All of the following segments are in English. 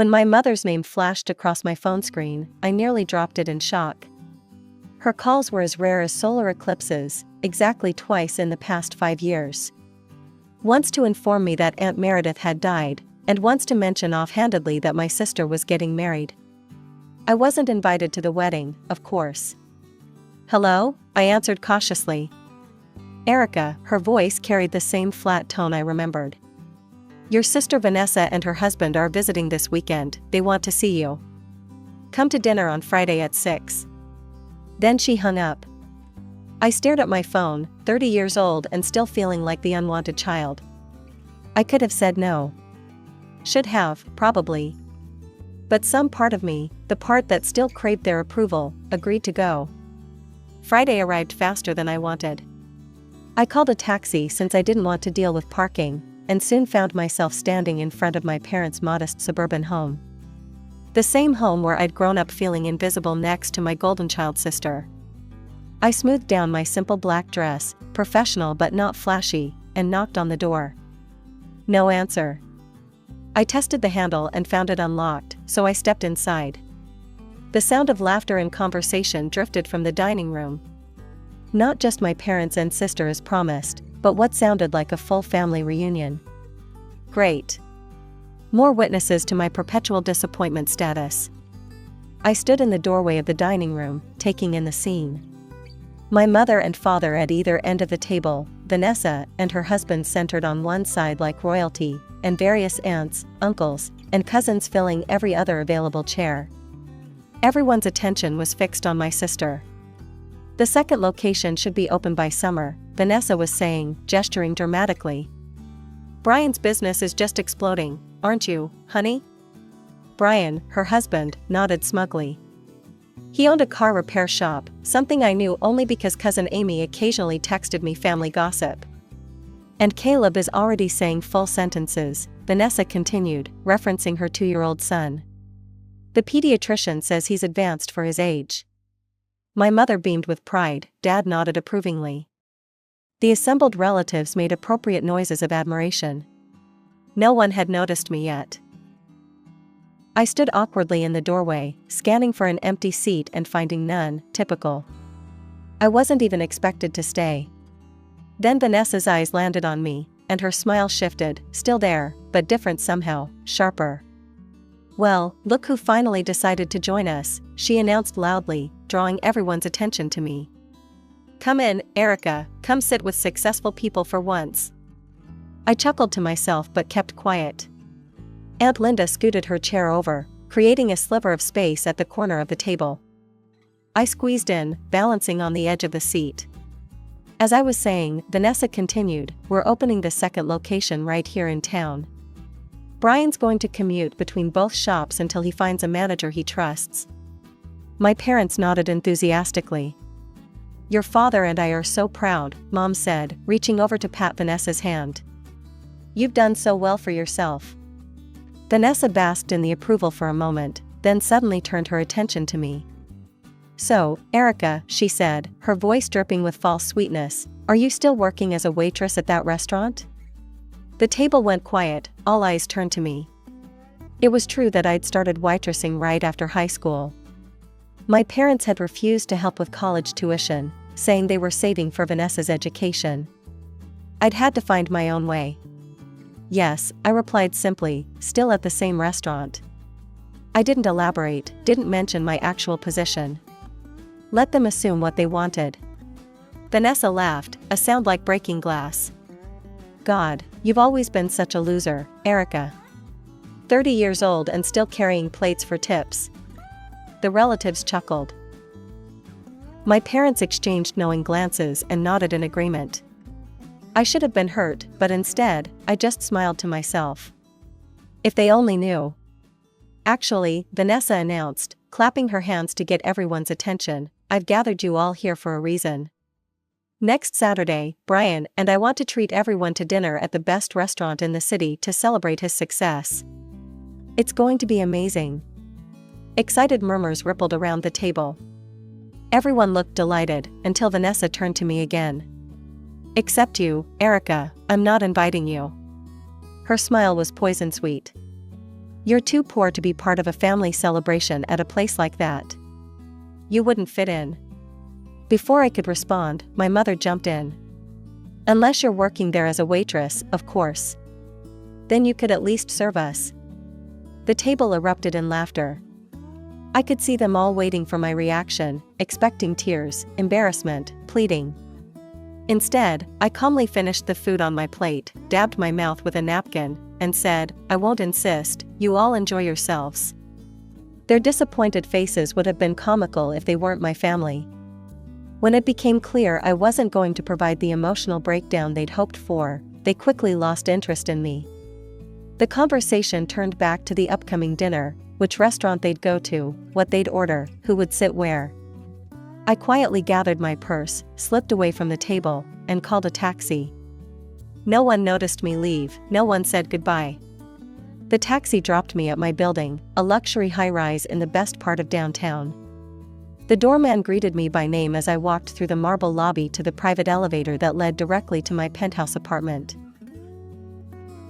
When my mother's name flashed across my phone screen, I nearly dropped it in shock. Her calls were as rare as solar eclipses, exactly twice in the past 5 years. Once to inform me that Aunt Meredith had died, and once to mention offhandedly that my sister was getting married. I wasn't invited to the wedding, of course. "Hello?" I answered cautiously. "Erica," her voice carried the same flat tone I remembered. "Your sister Vanessa and her husband are visiting this weekend, they want to see you. Come to dinner on Friday at 6. Then she hung up. I stared at my phone, 30 years old and still feeling like the unwanted child. I could have said no. Should have, probably. But some part of me, the part that still craved their approval, agreed to go. Friday arrived faster than I wanted. I called a taxi since I didn't want to deal with parking, and soon found myself standing in front of my parents' modest suburban home. The same home where I'd grown up feeling invisible next to my golden child sister. I smoothed down my simple black dress, professional but not flashy, and knocked on the door. No answer. I tested the handle and found it unlocked, so I stepped inside. The sound of laughter and conversation drifted from the dining room. Not just my parents and sister as promised, but what sounded like a full family reunion. Great. More witnesses to my perpetual disappointment status. I stood in the doorway of the dining room, taking in the scene. My mother and father at either end of the table, Vanessa and her husband centered on one side like royalty, and various aunts, uncles, and cousins filling every other available chair. Everyone's attention was fixed on my sister. "The second location should be open by summer," Vanessa was saying, gesturing dramatically. "Brian's business is just exploding, aren't you, honey?" Brian, her husband, nodded smugly. He owned a car repair shop, something I knew only because cousin Amy occasionally texted me family gossip. "And Caleb is already saying full sentences," Vanessa continued, referencing her 2-year-old son. "The pediatrician says he's advanced for his age." My mother beamed with pride, Dad nodded approvingly. The assembled relatives made appropriate noises of admiration. No one had noticed me yet. I stood awkwardly in the doorway, scanning for an empty seat and finding none, typical. I wasn't even expected to stay. Then Vanessa's eyes landed on me, and her smile shifted, still there, but different somehow, sharper. "Well, look who finally decided to join us," she announced loudly, drawing everyone's attention to me. "Come in, Erica, come sit with successful people for once." I chuckled to myself but kept quiet. Aunt Linda scooted her chair over, creating a sliver of space at the corner of the table. I squeezed in, balancing on the edge of the seat. As I was saying, Vanessa continued, "We're opening the second location right here in town. Brian's going to commute between both shops until he finds a manager he trusts." My parents nodded enthusiastically. "Your father and I are so proud," Mom said, reaching over to pat Vanessa's hand. "You've done so well for yourself." Vanessa basked in the approval for a moment, then suddenly turned her attention to me. "So, Erica," she said, her voice dripping with false sweetness, "are you still working as a waitress at that restaurant?" The table went quiet, all eyes turned to me. It was true that I'd started waitressing right after high school. My parents had refused to help with college tuition, saying they were saving for Vanessa's education. I'd had to find my own way. "Yes," I replied simply, "still at the same restaurant." I didn't elaborate, didn't mention my actual position. Let them assume what they wanted. Vanessa laughed, a sound like breaking glass. "God, you've always been such a loser, Erica. 30 years old and still carrying plates for tips." The relatives chuckled. My parents exchanged knowing glances and nodded in agreement. I should have been hurt, but instead, I just smiled to myself. If they only knew. "Actually," Vanessa announced, clapping her hands to get everyone's attention, "I've gathered you all here for a reason. Next Saturday, Brian and I want to treat everyone to dinner at the best restaurant in the city to celebrate his success. It's going to be amazing." Excited murmurs rippled around the table. Everyone looked delighted, until Vanessa turned to me again. "Except you, Erica, I'm not inviting you." Her smile was poison sweet. You're too poor to be part of a family celebration at a place like that. You wouldn't fit in. Before I could respond, my mother jumped in. Unless you're working there as a waitress, of course. Then you could at least serve us. The table erupted in laughter. I could see them all waiting for my reaction, expecting tears, embarrassment, pleading. Instead, I calmly finished the food on my plate, dabbed my mouth with a napkin, and said, "I won't insist, you all enjoy yourselves." Their disappointed faces would have been comical if they weren't my family. When it became clear I wasn't going to provide the emotional breakdown they'd hoped for, they quickly lost interest in me. The conversation turned back to the upcoming dinner, which restaurant they'd go to, what they'd order, who would sit where. I quietly gathered my purse, slipped away from the table, and called a taxi. No one noticed me leave, no one said goodbye. The taxi dropped me at my building, a luxury high-rise in the best part of downtown. The doorman greeted me by name as I walked through the marble lobby to the private elevator that led directly to my penthouse apartment.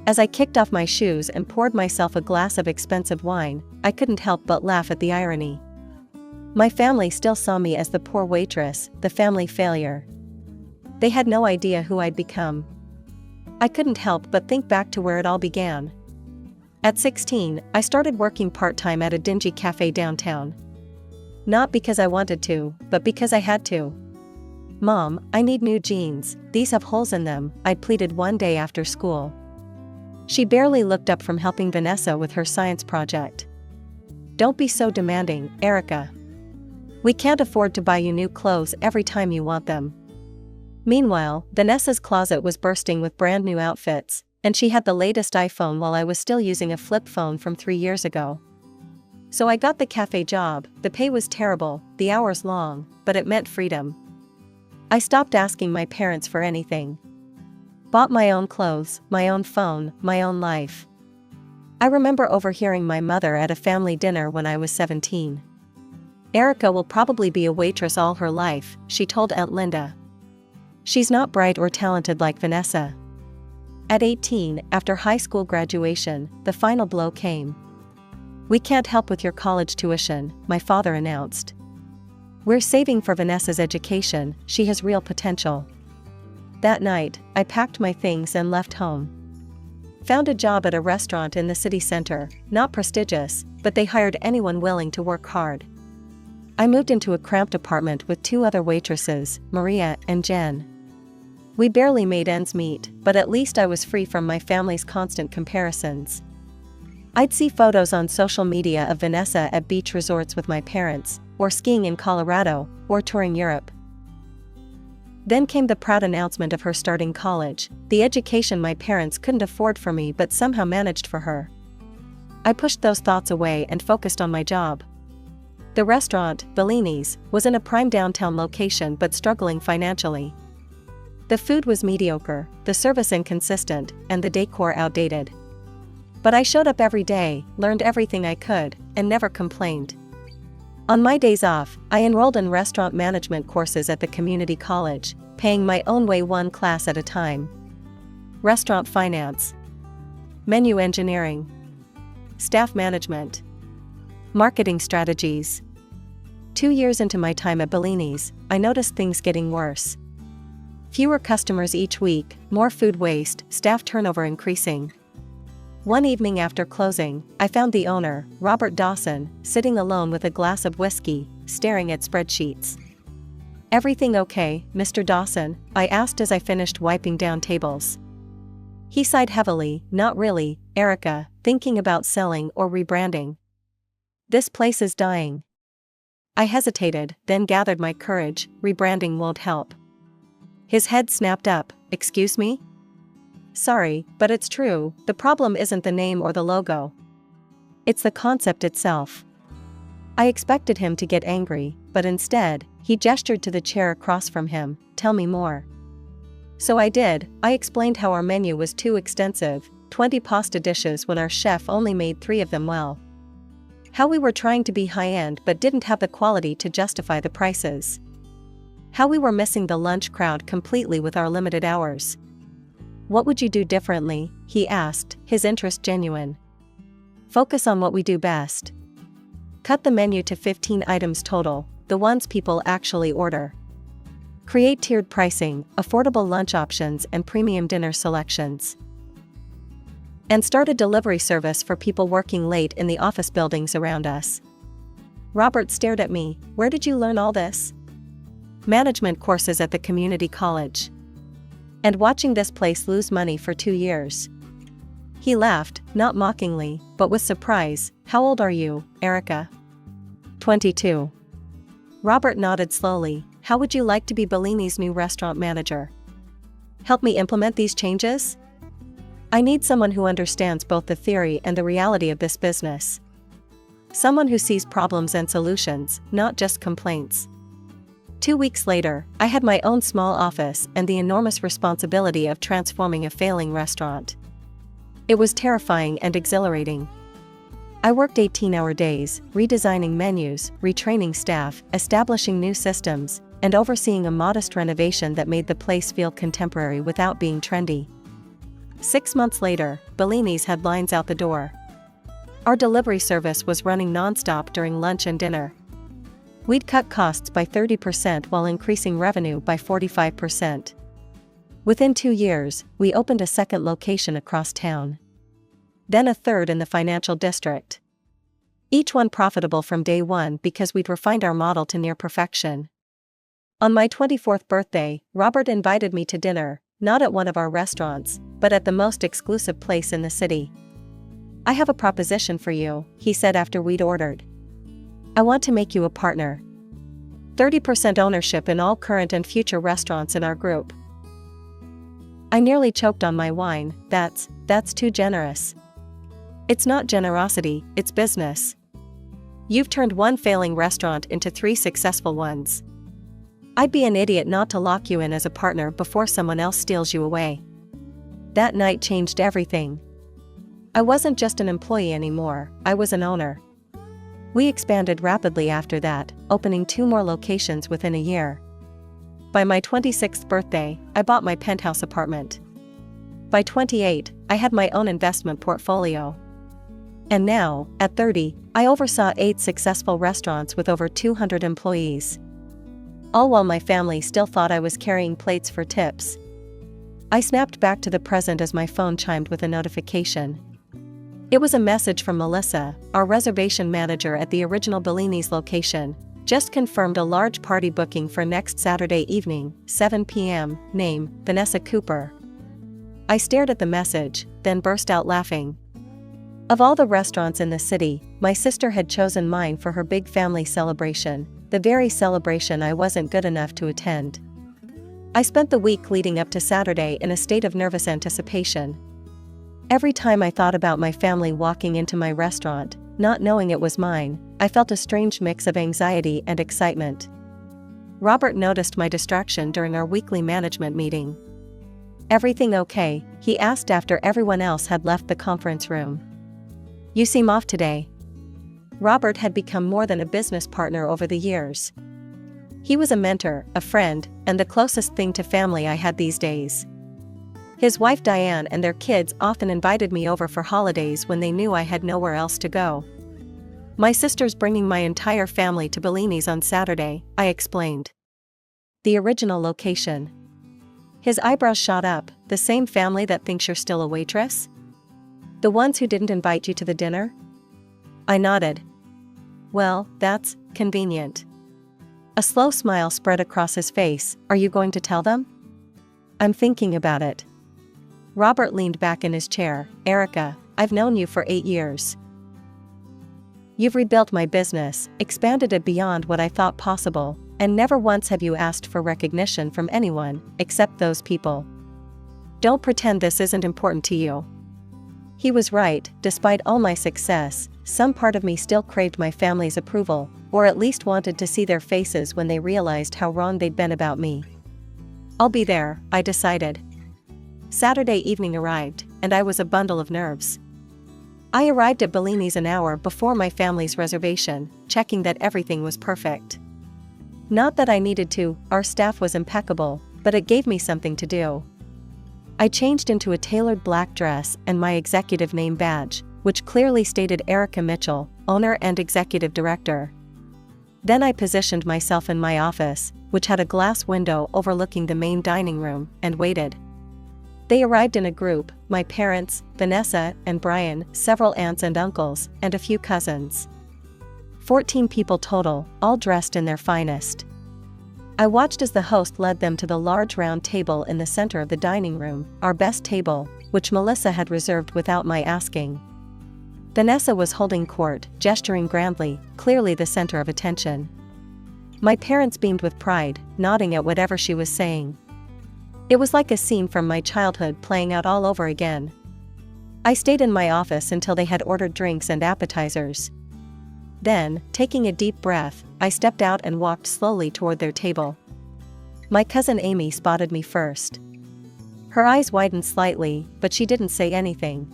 As I kicked off my shoes and poured myself a glass of expensive wine, I couldn't help but laugh at the irony. My family still saw me as the poor waitress, the family failure. They had no idea who I'd become. I couldn't help but think back to where it all began. At 16, I started working part-time at a dingy cafe downtown. Not because I wanted to, but because I had to. "Mom, I need new jeans, these have holes in them," I pleaded one day after school. She barely looked up from helping Vanessa with her science project. "Don't be so demanding, Erica. We can't afford to buy you new clothes every time you want them." Meanwhile, Vanessa's closet was bursting with brand new outfits, and she had the latest iPhone while I was still using a flip phone from 3 years ago. So I got the cafe job. The pay was terrible, the hours long, but it meant freedom. I stopped asking my parents for anything. Bought my own clothes, my own phone, my own life. I remember overhearing my mother at a family dinner when I was 17. "Erica will probably be a waitress all her life," she told Aunt Linda. "She's not bright or talented like Vanessa." At 18, after high school graduation, the final blow came. "We can't help with your college tuition," my father announced. "We're saving for Vanessa's education, she has real potential." That night, I packed my things and left home. Found a job at a restaurant in the city center, not prestigious, but they hired anyone willing to work hard. I moved into a cramped apartment with 2 other waitresses, Maria and Jen. We barely made ends meet, but at least I was free from my family's constant comparisons. I'd see photos on social media of Vanessa at beach resorts with my parents, or skiing in Colorado, or touring Europe. Then came the proud announcement of her starting college, the education my parents couldn't afford for me but somehow managed for her. I pushed those thoughts away and focused on my job. The restaurant, Bellini's, was in a prime downtown location but struggling financially. The food was mediocre, the service inconsistent, and the decor outdated. But I showed up every day, learned everything I could, and never complained. On my days off, I enrolled in restaurant management courses at the community college, paying my own way one class at a time. Restaurant finance, menu engineering, staff management, marketing strategies. 2 years into my time at Bellini's, I noticed things getting worse. Fewer customers each week, more food waste, staff turnover increasing. One evening after closing, I found the owner, Robert Dawson, sitting alone with a glass of whiskey, staring at spreadsheets. "Everything okay, Mr. Dawson?" I asked as I finished wiping down tables. He sighed heavily. "Not really, Erica, thinking about selling or rebranding. This place is dying." I hesitated, then gathered my courage. "Rebranding won't help." His head snapped up. "Excuse me? Sorry, but it's true, the problem isn't the name or the logo. It's the concept itself." I expected him to get angry, but instead, he gestured to the chair across from him. "Tell me more." So I did. I explained how our menu was too extensive, 20 pasta dishes when our chef only made 3 of them well. How we were trying to be high-end but didn't have the quality to justify the prices. How we were missing the lunch crowd completely with our limited hours. "What would you do differently?" he asked, his interest genuine. Focus on what we do best. Cut the menu to 15 items total, the ones people actually order. Create tiered pricing, affordable lunch options and premium dinner selections. And start a delivery service for people working late in the office buildings around us. Robert stared at me. Where did you learn all this? Management courses at the community college. And watching this place lose money for 2 years. He laughed, not mockingly, but with surprise. How old are you, Erica? 22. Robert nodded slowly. How would you like to be Bellini's new restaurant manager? Help me implement these changes? I need someone who understands both the theory and the reality of this business. Someone who sees problems and solutions, not just complaints. 2 weeks later, I had my own small office and the enormous responsibility of transforming a failing restaurant. It was terrifying and exhilarating. I worked 18-hour days, redesigning menus, retraining staff, establishing new systems, and overseeing a modest renovation that made the place feel contemporary without being trendy. 6 months later, Bellini's had lines out the door. Our delivery service was running non-stop during lunch and dinner. We'd cut costs by 30% while increasing revenue by 45%. Within 2 years, we opened a second location across town. Then a third in the financial district. Each one profitable from day one because we'd refined our model to near perfection. On my 24th birthday, Robert invited me to dinner, not at one of our restaurants, but at the most exclusive place in the city. I have a proposition for you, he said after we'd ordered. I want to make you a partner. 30% ownership in all current and future restaurants in our group. I nearly choked on my wine. That's too generous. It's not generosity, it's business. You've turned one failing restaurant into 3 successful ones. I'd be an idiot not to lock you in as a partner before someone else steals you away. That night changed everything. I wasn't just an employee anymore, I was an owner. We expanded rapidly after that, opening 2 more locations within a year. By my 26th birthday, I bought my penthouse apartment. By 28, I had my own investment portfolio. And now, at 30, I oversaw 8 successful restaurants with over 200 employees. All while my family still thought I was carrying plates for tips. I snapped back to the present as my phone chimed with a notification. It was a message from Melissa, our reservation manager at the original Bellini's location. Just confirmed a large party booking for next Saturday evening, 7 p.m., name, Vanessa Cooper. I stared at the message, then burst out laughing. Of all the restaurants in the city, my sister had chosen mine for her big family celebration, the very celebration I wasn't good enough to attend. I spent the week leading up to Saturday in a state of nervous anticipation. Every time I thought about my family walking into my restaurant, not knowing it was mine, I felt a strange mix of anxiety and excitement. Robert noticed my distraction during our weekly management meeting. Everything okay? He asked after everyone else had left the conference room. You seem off today. Robert had become more than a business partner over the years. He was a mentor, a friend, and the closest thing to family I had these days. His wife Diane and their kids often invited me over for holidays when they knew I had nowhere else to go. My sister's bringing my entire family to Bellini's on Saturday, I explained. The original location. His eyebrows shot up. The same family that thinks you're still a waitress? The ones who didn't invite you to the dinner? I nodded. Well, that's convenient. A slow smile spread across his face. Are you going to tell them? I'm thinking about it. Robert leaned back in his chair. Erica, I've known you for 8 years. You've rebuilt my business, expanded it beyond what I thought possible, and never once have you asked for recognition from anyone, except those people. Don't pretend this isn't important to you. He was right. Despite all my success, some part of me still craved my family's approval, or at least wanted to see their faces when they realized how wrong they'd been about me. I'll be there, I decided. Saturday evening arrived, and I was a bundle of nerves. I arrived at Bellini's an hour before my family's reservation, checking that everything was perfect. Not that I needed to, our staff was impeccable, but it gave me something to do. I changed into a tailored black dress and my executive name badge, which clearly stated Erica Mitchell, owner and executive director. Then I positioned myself in my office, which had a glass window overlooking the main dining room, and waited. They arrived in a group: my parents, Vanessa and Brian, several aunts and uncles, and a few cousins. 14 people total, all dressed in their finest. I watched as the host led them to the large round table in the center of the dining room, our best table, which Melissa had reserved without my asking. Vanessa was holding court, gesturing grandly, clearly the center of attention. My parents beamed with pride, nodding at whatever she was saying. It was like a scene from my childhood playing out all over again. I stayed in my office until they had ordered drinks and appetizers. Then, taking a deep breath, I stepped out and walked slowly toward their table. My cousin Amy spotted me first. Her eyes widened slightly, but she didn't say anything.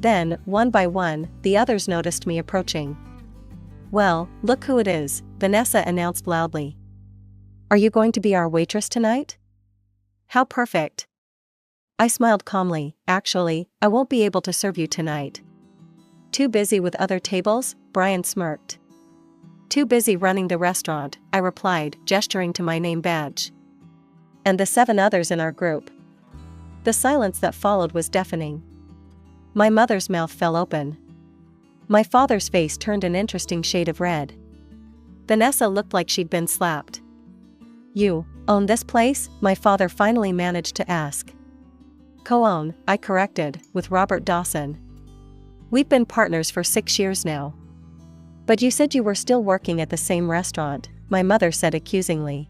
Then, one by one, the others noticed me approaching. "Well, look who it is," Vanessa announced loudly. "Are you going to be our waitress tonight?" "How perfect." I smiled calmly. "Actually, I won't be able to serve you tonight." "Too busy with other tables?" Brian smirked. "Too busy running the restaurant," I replied, gesturing to my name badge. "And the 7 others in our group." The silence that followed was deafening. My mother's mouth fell open. My father's face turned an interesting shade of red. Vanessa looked like she'd been slapped. "You own this place?" my father finally managed to ask. "Co-own," I corrected, "with Robert Dawson. We've been partners for 6 years now." "But you said you were still working at the same restaurant," my mother said accusingly.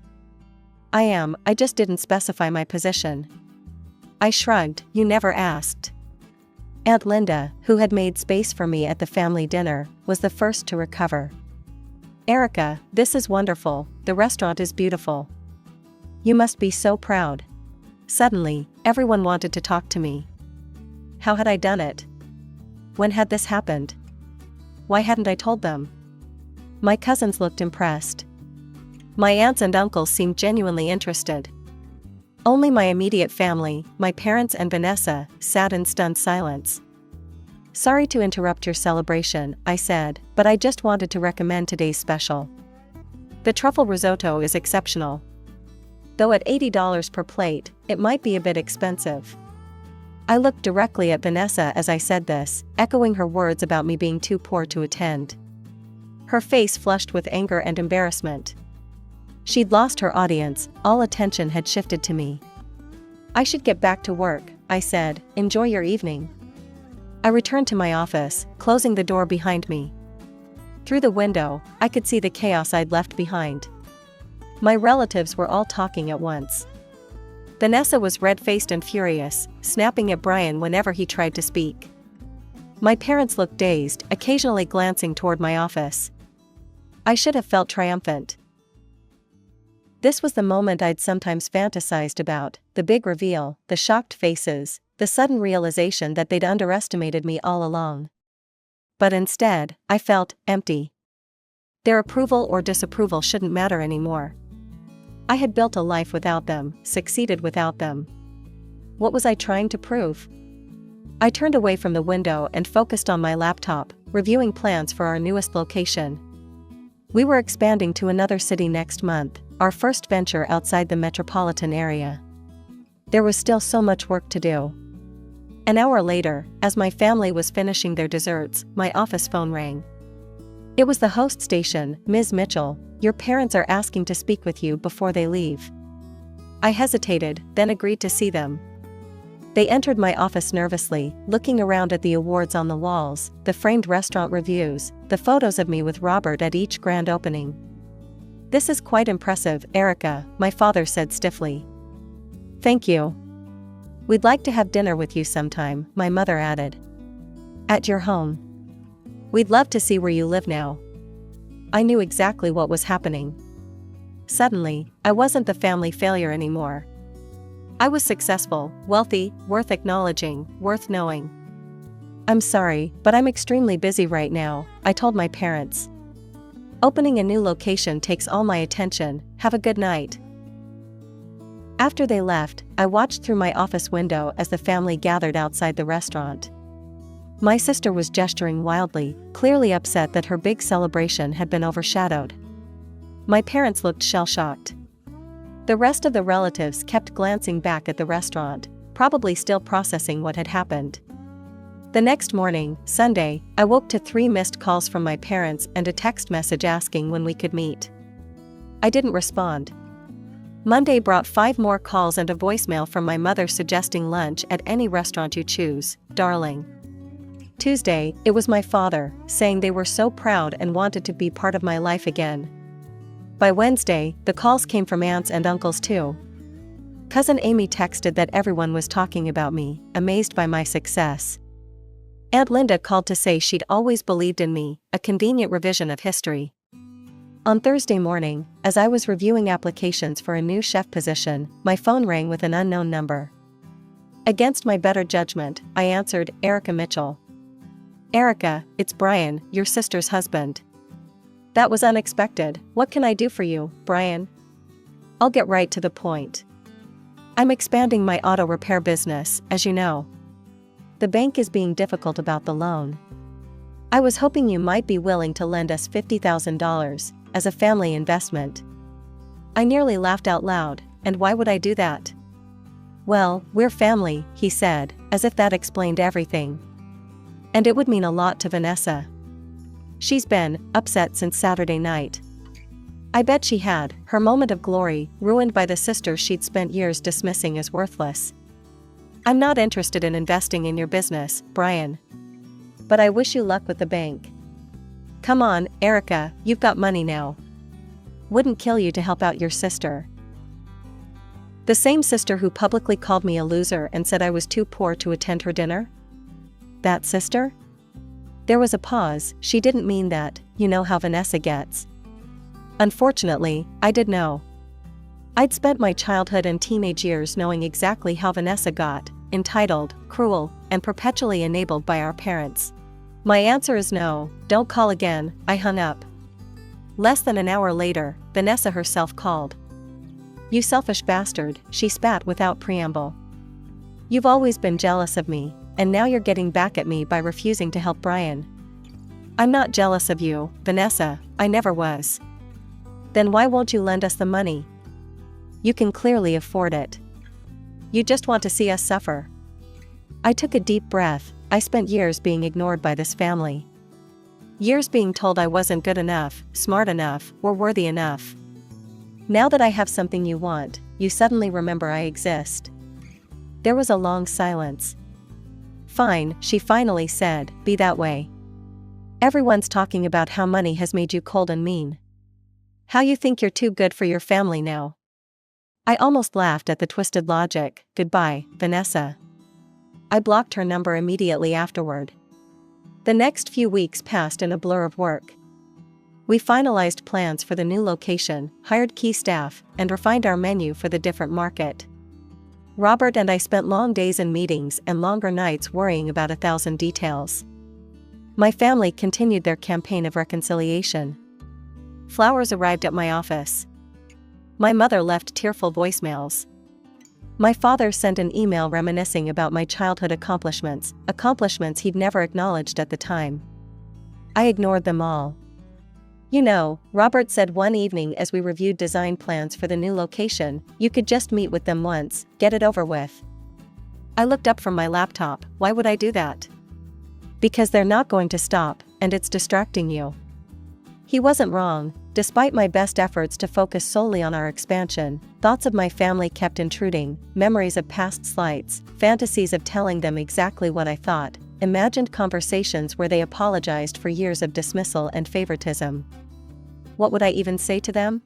"I am, I just didn't specify my position." I shrugged. "You never asked." Aunt Linda, who had made space for me at the family dinner, was the first to recover. "Erica, this is wonderful, the restaurant is beautiful. You must be so proud." Suddenly, everyone wanted to talk to me. How had I done it? When had this happened? Why hadn't I told them? My cousins looked impressed. My aunts and uncles seemed genuinely interested. Only my immediate family, my parents and Vanessa, sat in stunned silence. "Sorry to interrupt your celebration," I said, "but I just wanted to recommend today's special. The truffle risotto is exceptional. Though at $80 per plate, it might be a bit expensive." I looked directly at Vanessa as I said this, echoing her words about me being too poor to attend. Her face flushed with anger and embarrassment. She'd lost her audience, all attention had shifted to me. "I should get back to work," I said. "Enjoy your evening." I returned to my office, closing the door behind me. Through the window, I could see the chaos I'd left behind. My relatives were all talking at once. Vanessa was red-faced and furious, snapping at Brian whenever he tried to speak. My parents looked dazed, occasionally glancing toward my office. I should have felt triumphant. This was the moment I'd sometimes fantasized about, the big reveal, the shocked faces, the sudden realization that they'd underestimated me all along. But instead, I felt empty. Their approval or disapproval shouldn't matter anymore. I had built a life without them, succeeded without them. What was I trying to prove? I turned away from the window and focused on my laptop, reviewing plans for our newest location. We were expanding to another city next month, our first venture outside the metropolitan area. There was still so much work to do. An hour later, as my family was finishing their desserts, my office phone rang. It was the host station. "Ms. Mitchell, your parents are asking to speak with you before they leave." I hesitated, then agreed to see them. They entered my office nervously, looking around at the awards on the walls, the framed restaurant reviews, the photos of me with Robert at each grand opening. "This is quite impressive, Erica," my father said stiffly. "Thank you. We'd like to have dinner with you sometime," my mother added. "At your home. We'd love to see where you live now." I knew exactly what was happening. Suddenly, I wasn't the family failure anymore. I was successful, wealthy, worth acknowledging, worth knowing. "I'm sorry, but I'm extremely busy right now," I told my parents. "Opening a new location takes all my attention. Have a good night." After they left, I watched through my office window as the family gathered outside the restaurant. My sister was gesturing wildly, clearly upset that her big celebration had been overshadowed. My parents looked shell-shocked. The rest of the relatives kept glancing back at the restaurant, probably still processing what had happened. The next morning, Sunday, I woke to 3 missed calls from my parents and a text message asking when we could meet. I didn't respond. Monday brought 5 more calls and a voicemail from my mother suggesting lunch at any restaurant you choose, darling. Tuesday, it was my father, saying they were so proud and wanted to be part of my life again. By Wednesday, the calls came from aunts and uncles too. Cousin Amy texted that everyone was talking about me, amazed by my success. Aunt Linda called to say she'd always believed in me, a convenient revision of history. On Thursday morning, as I was reviewing applications for a new chef position, my phone rang with an unknown number. Against my better judgment, I answered, Erica Mitchell. Erica, it's Brian, your sister's husband. That was unexpected. What can I do for you, Brian? I'll get right to the point. I'm expanding my auto repair business, as you know. The bank is being difficult about the loan. I was hoping you might be willing to lend us $50,000 as a family investment. I nearly laughed out loud, and why would I do that? Well, we're family, he said, as if that explained everything. And it would mean a lot to Vanessa. She's been upset since Saturday night. I bet she had, her moment of glory, ruined by the sister she'd spent years dismissing as worthless. I'm not interested in investing in your business, Brian. But I wish you luck with the bank. Come on, Erica, you've got money now. Wouldn't kill you to help out your sister. The same sister who publicly called me a loser and said I was too poor to attend her dinner? That sister? There was a pause. She didn't mean that, you know how Vanessa gets. Unfortunately, I did know. I'd spent my childhood and teenage years knowing exactly how Vanessa got, entitled, cruel, and perpetually enabled by our parents. My answer is no, don't call again. I hung up. Less than an hour later, Vanessa herself called. You selfish bastard, she spat without preamble. You've always been jealous of me, and now you're getting back at me by refusing to help Brian. I'm not jealous of you, Vanessa, I never was. Then why won't you lend us the money? You can clearly afford it. You just want to see us suffer. I took a deep breath. I spent years being ignored by this family. Years being told I wasn't good enough, smart enough, or worthy enough. Now that I have something you want, you suddenly remember I exist. There was a long silence. Fine, she finally said, be that way. Everyone's talking about how money has made you cold and mean. How you think you're too good for your family now. I almost laughed at the twisted logic. Goodbye, Vanessa. I blocked her number immediately afterward. The next few weeks passed in a blur of work. We finalized plans for the new location, hired key staff, and refined our menu for the different market. Robert and I spent long days in meetings and longer nights worrying about 1,000 details. My family continued their campaign of reconciliation. Flowers arrived at my office. My mother left tearful voicemails. My father sent an email reminiscing about my childhood accomplishments he'd never acknowledged at the time. I ignored them all. You know, Robert said one evening as we reviewed design plans for the new location, you could just meet with them once, get it over with. I looked up from my laptop. Why would I do that? Because they're not going to stop, and it's distracting you. He wasn't wrong. Despite my best efforts to focus solely on our expansion, thoughts of my family kept intruding, memories of past slights, fantasies of telling them exactly what I thought, imagined conversations where they apologized for years of dismissal and favoritism. What would I even say to them?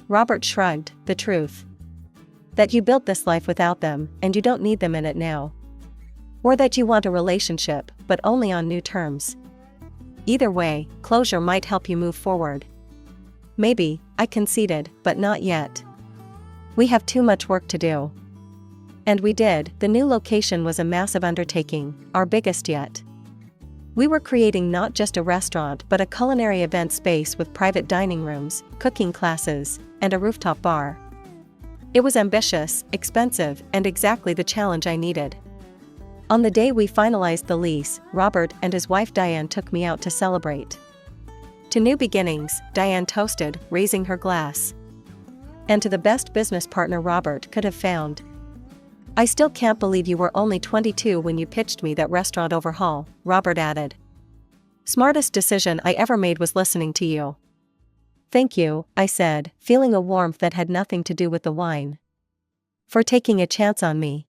Robert shrugged. The truth. That you built this life without them, and you don't need them in it now. Or that you want a relationship, but only on new terms. Either way, closure might help you move forward. Maybe, I conceded, but not yet. We have too much work to do. And we did. The new location was a massive undertaking, our biggest yet. We were creating not just a restaurant but a culinary event space with private dining rooms, cooking classes, and a rooftop bar. It was ambitious, expensive, and exactly the challenge I needed. On the day we finalized the lease, Robert and his wife Diane took me out to celebrate. To new beginnings, Diane toasted, raising her glass. And to the best business partner Robert could have found. I still can't believe you were only 22 when you pitched me that restaurant overhaul, Robert added. Smartest decision I ever made was listening to you. Thank you, I said, feeling a warmth that had nothing to do with the wine. For taking a chance on me.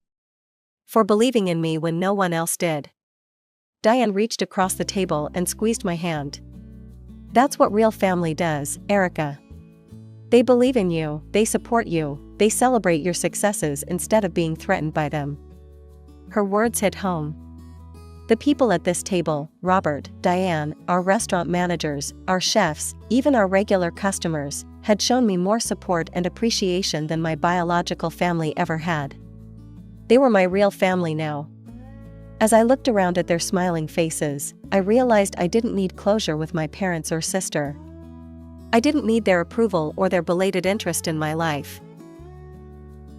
For believing in me when no one else did. Diane reached across the table and squeezed my hand. That's what real family does, Erica. They believe in you, they support you, they celebrate your successes instead of being threatened by them. Her words hit home. The people at this table, Robert, Diane, our restaurant managers, our chefs, even our regular customers, had shown me more support and appreciation than my biological family ever had. They were my real family now. As I looked around at their smiling faces, I realized I didn't need closure with my parents or sister. I didn't need their approval or their belated interest in my life.